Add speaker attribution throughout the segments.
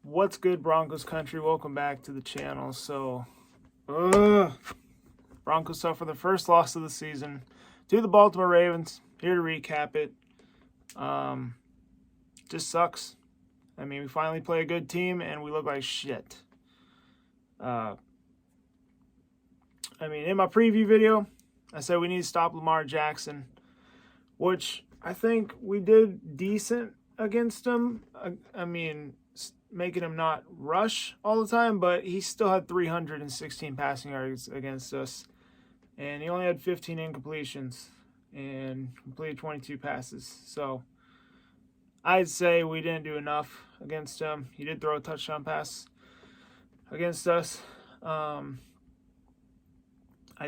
Speaker 1: What's good, Broncos country? Welcome back to the channel. So, Broncos suffer the first loss of the season to the Baltimore Ravens. Here to recap it. Just sucks. I mean, we finally play a good team and we look like shit. I mean, in my preview video, I said we need to stop Lamar Jackson, which I think we did decent against him. I mean, making him not rush all the time, but he still had 316 passing yards against us, and he only had 15 incompletions and completed 22 passes. So I'd say we didn't do enough against him. He did throw a touchdown pass against us. I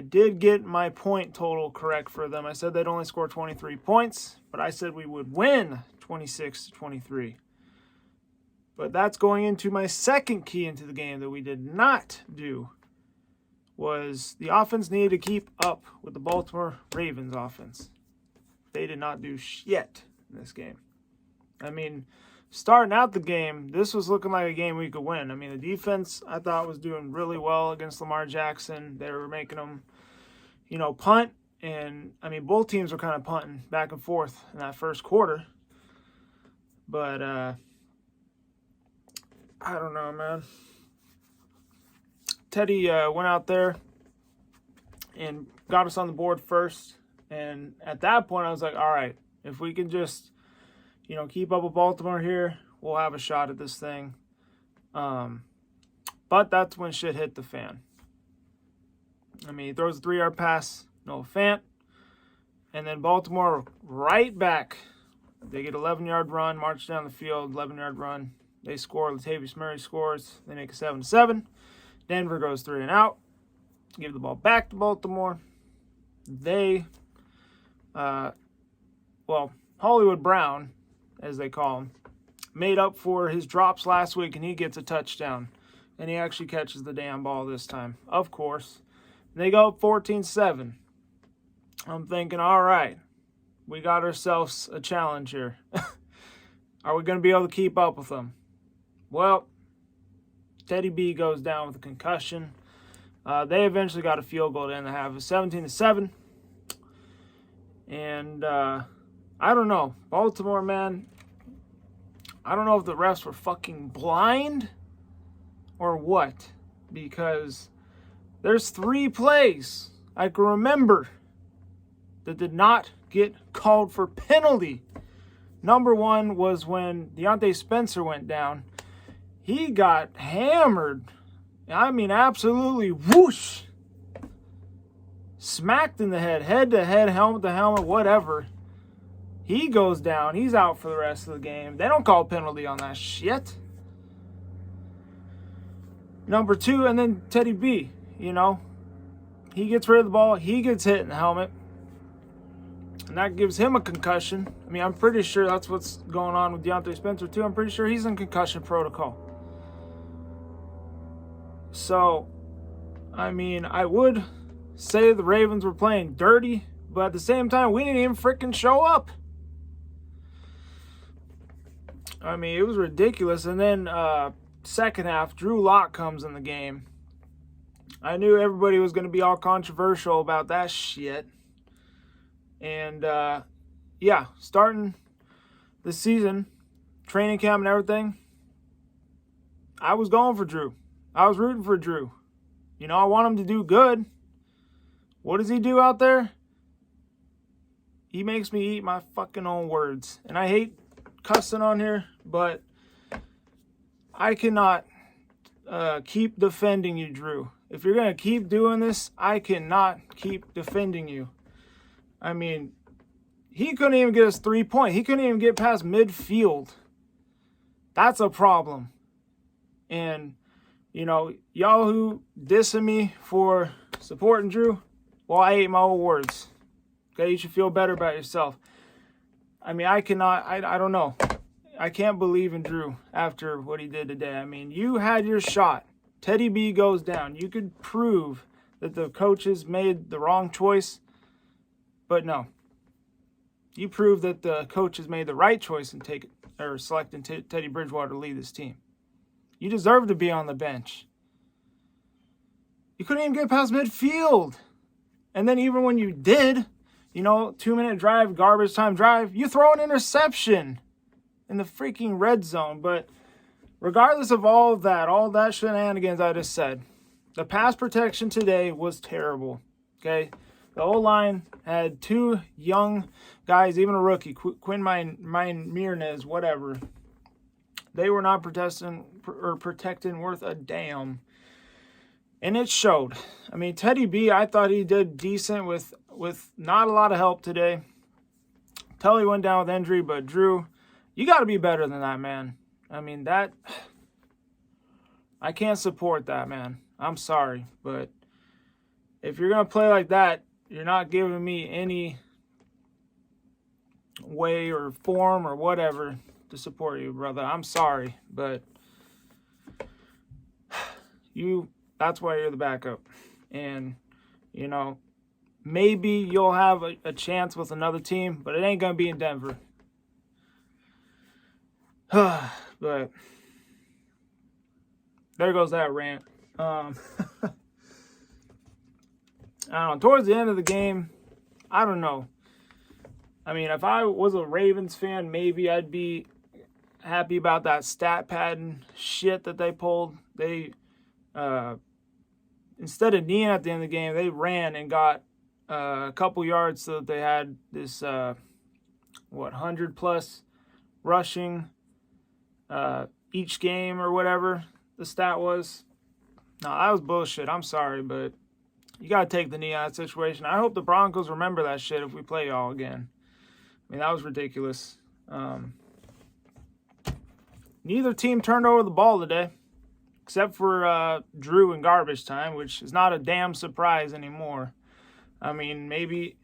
Speaker 1: did get my point total correct for them. I said they'd only score 23 points, but I said we would win 26-23. But that's going into my second key into the game that we did not do, was the offense needed to keep up with the Baltimore Ravens offense. They did not do shit in this game. I mean, starting out the game, this was looking like a game we could win. I mean, the defense, I thought, was doing really well against Lamar Jackson. They were making them, punt. And, I mean, both teams were kind of punting back and forth in that first quarter. But, I don't know, man. Teddy went out there and got us on the board first. And at that point, I was like, all right, if we can just, keep up with Baltimore here, we'll have a shot at this thing. But that's when shit hit the fan. I mean, he throws a 3-yard pass, Noah Fant. And then Baltimore right back. They get 11-yard run, march down the field, 11-yard run. They score. Latavius Murray scores. They make it 7-7. Denver goes 3 and out. Give the ball back to Baltimore. They, Hollywood Brown, as they call him, made up for his drops last week, and he gets a touchdown. And he actually catches the damn ball this time, of course. They go up 14-7. I'm thinking, all right, we got ourselves a challenge here. Are we going to be able to keep up with them? Well, Teddy B goes down with a concussion. They eventually got a field goal to end the half. It was 17-7. And I don't know. Baltimore, man, I don't know if the refs were fucking blind or what. Because there's 3 plays I can remember that did not get called for penalty. Number 1 was when Deontay Spencer went down. He got hammered. I mean, absolutely whoosh. Smacked in the head to head, helmet to helmet, whatever. He goes down. He's out for the rest of the game. They don't call penalty on that shit. Number 2, and then Teddy B, He gets rid of the ball. He gets hit in the helmet. And that gives him a concussion. I mean, I'm pretty sure that's what's going on with Deontay Spencer, too. I'm pretty sure he's in concussion protocol. So, I mean, I would say the Ravens were playing dirty, but at the same time, we didn't even freaking show up. I mean, it was ridiculous. And then, second half, Drew Lock comes in the game. I knew everybody was going to be all controversial about that shit. And, starting the season, training camp and everything, I was going for Drew. I was rooting for Drew. I want him to do good. What does he do out there? He makes me eat my fucking own words. And I hate cussing on here, but I cannot keep defending you, Drew. If you're going to keep doing this, I cannot keep defending you. I mean, he couldn't even get us 3 points. He couldn't even get past midfield. That's a problem. And, y'all who dissing me for supporting Drew, well, I ate my own words. Okay, you should feel better about yourself. I mean, I don't know. I can't believe in Drew after what he did today. I mean, you had your shot. Teddy B goes down. You could prove that the coaches made the wrong choice. But no, you proved that the coaches made the right choice in selecting Teddy Bridgewater to lead this team. You deserve to be on the bench. You couldn't even get past midfield. And then even when you did, 2-minute drive, garbage time drive, you throw an interception in the freaking red zone. But regardless of all that shenanigans I just said, the pass protection today was terrible. Okay? The O-line had 2 young guys, even a rookie, Quinn Meinerz, whatever. They were not protecting worth a damn. And it showed. I mean, Teddy B, I thought he did decent with not a lot of help today. Tully went down with injury, but Drew, you got to be better than that, man. I mean, I can't support that, man. I'm sorry, but if you're going to play like that, you're not giving me any way or form or whatever to support you, brother. I'm sorry, but that's why you're the backup. And, maybe you'll have a chance with another team, but it ain't going to be in Denver. But there goes that rant. I don't know. Towards the end of the game, I don't know. I mean, if I was a Ravens fan, maybe I'd be happy about that stat padding shit that they pulled. They, instead of kneeing at the end of the game, they ran and got a couple yards so that they had this, 100+ rushing each game or whatever the stat was. No, that was bullshit. I'm sorry, but you got to take the knee out of that situation. I hope the Broncos remember that shit if we play y'all again. I mean, that was ridiculous. Neither team turned over the ball today, except for Drew in garbage time, which is not a damn surprise anymore. I mean, maybe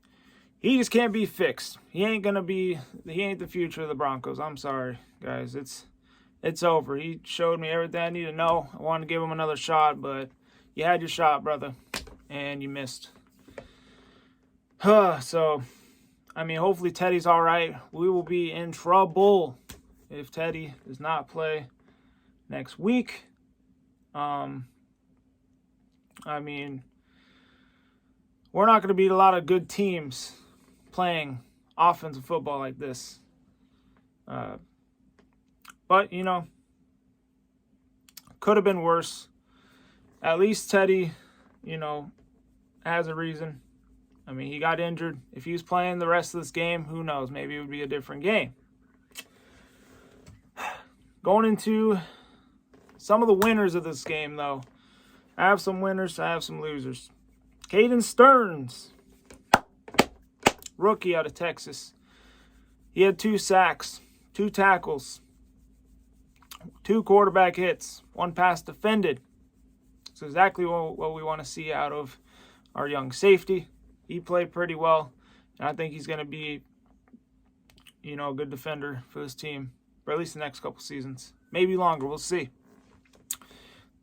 Speaker 1: he just can't be fixed. He ain't the future of the Broncos. I'm sorry, guys. It's over. He showed me everything I need to know. I wanted to give him another shot, but you had your shot, brother, and you missed. So, I mean, hopefully Teddy's all right. We will be in trouble if Teddy does not play next week. I mean, we're not going to beat a lot of good teams playing offensive football like this. But, could have been worse. At least Teddy, has a reason. I mean, he got injured. If he was playing the rest of this game, who knows? Maybe it would be a different game. Going into some of the winners of this game, though. I have some winners, I have some losers. Caden Stearns, rookie out of Texas. He had 2 sacks, 2 tackles, 2 quarterback hits, 1 pass defended. It's exactly what we want to see out of our young safety. He played pretty well, and I think he's going to be, a good defender for this team for at least the next couple seasons. Maybe longer, we'll see.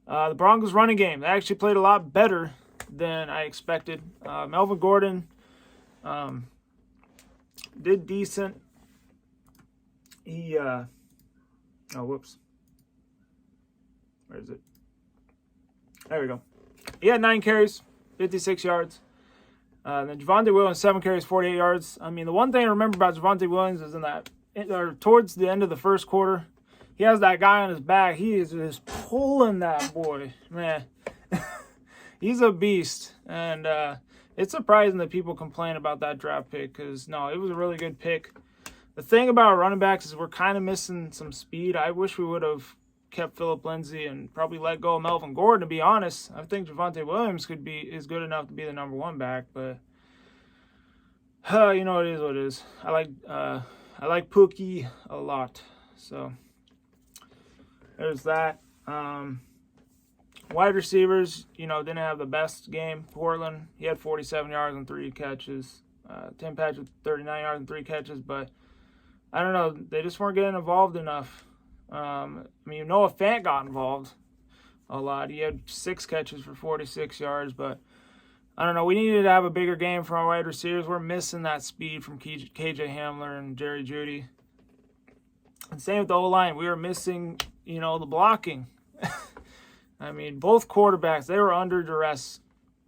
Speaker 1: The Broncos running game, they actually played a lot better than I expected. Melvin Gordon did decent. He, whoops. Where is it? There we go. He had 9 carries, 56 yards. Then Javonte Williams, 7 carries, 48 yards. I mean, the one thing I remember about Javonte Williams is towards the end of the first quarter, he has that guy on his back. He is just pulling that boy, man. He's a beast, and it's surprising that people complain about that draft pick because, no, it was a really good pick. The thing about running backs is we're kind of missing some speed. I wish we would have kept Phillip Lindsay and probably let go of Melvin Gordon, to be honest. I think Javonte Williams is good enough to be the number 1 back, but it is what it is. I like Pookie a lot, so there's that. Wide receivers, didn't have the best game. Portland, he had 47 yards and 3 catches. Tim Patrick with 39 yards and 3 catches, but I don't know. They just weren't getting involved enough. Noah Fant got involved a lot. He had 6 catches for 46 yards, but I don't know. We needed to have a bigger game from our wide receivers. We're missing that speed from KJ Hamler and Jerry Jeudy. And same with the O-line. We were missing, the blocking. I mean, both quarterbacks, they were under duress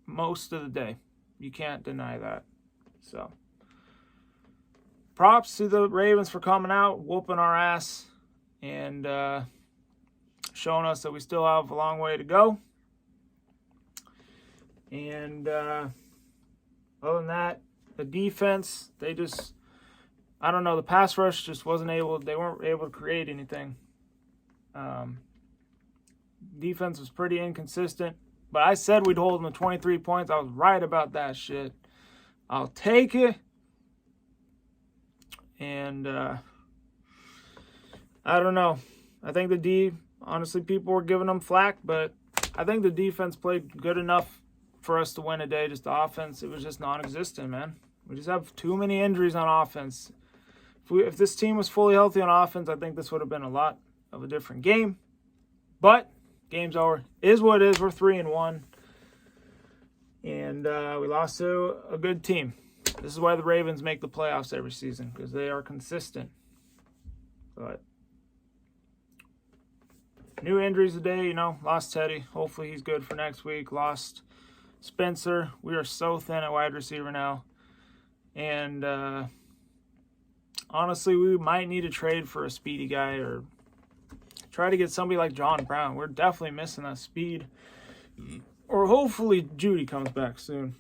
Speaker 1: most of the day. You can't deny that. So, props to the Ravens for coming out, whooping our ass, and showing us that we still have a long way to go. And other than that, the defense, they just, I don't know, the pass rush just wasn't able, they weren't able to create anything. Defense was pretty inconsistent, but I said we'd hold them to 23 points. I was right about that shit. I'll take it. And I don't know. I think honestly, people were giving them flack, but I think the defense played good enough for us to win today. Just the offense, it was just non-existent, man. We just have too many injuries on offense. If this team was fully healthy on offense, I think this would have been a lot of a different game. But game's over. Is what it is. We're 3-1. And we lost to a good team. This is why the Ravens make the playoffs every season, because they are consistent. But new injuries today, lost Teddy. Hopefully he's good for next week. Lost Spencer. We are so thin at wide receiver now. And honestly, we might need to trade for a speedy guy or try to get somebody like John Brown. We're definitely missing that speed. Or hopefully Judy comes back soon.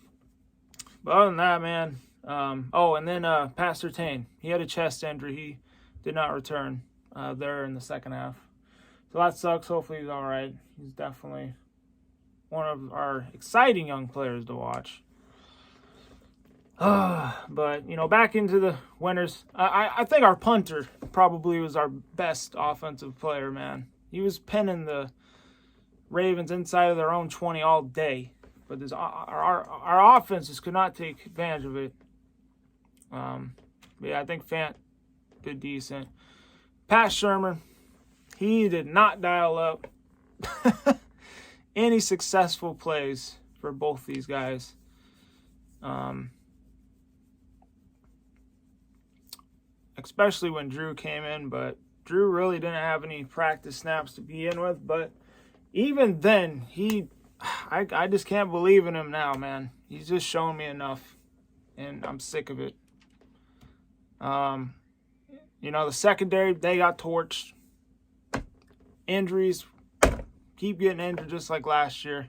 Speaker 1: But other than that, man. And then Pastor Tane. He had a chest injury. He did not return there in the second half. So that sucks. Hopefully he's all right. He's definitely one of our exciting young players to watch. But, back into the winners. I think our punter probably was our best offensive player, man. He was pinning the Ravens inside of their own 20 all day. But our offense just could not take advantage of it. But yeah, I think Fant did decent. Pat Shermer, he did not dial up any successful plays for both these guys. Especially when Drew came in, but Drew really didn't have any practice snaps to begin with. But even then, I just can't believe in him now, man. He's just shown me enough, and I'm sick of it. The secondary, they got torched. Injuries, keep getting injured just like last year.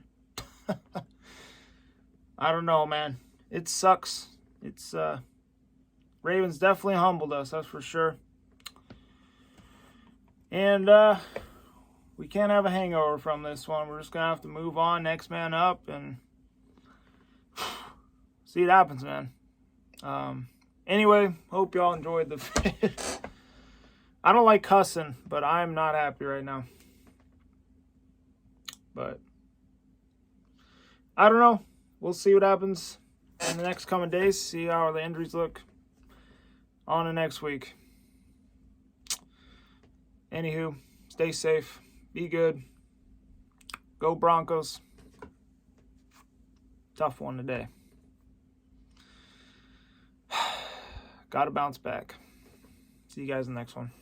Speaker 1: I don't know, man. It sucks. It's Ravens definitely humbled us, that's for sure. And we can't have a hangover from this one. We're just going to have to move on, next man up, and see what happens, man. Anyway, hope y'all enjoyed the vid. I don't like cussing, but I'm not happy right now. But I don't know. We'll see what happens in the next coming days. See how the injuries look on the next week. Anywho, stay safe. Be good. Go Broncos. Tough one today. Got to bounce back. See you guys in the next one.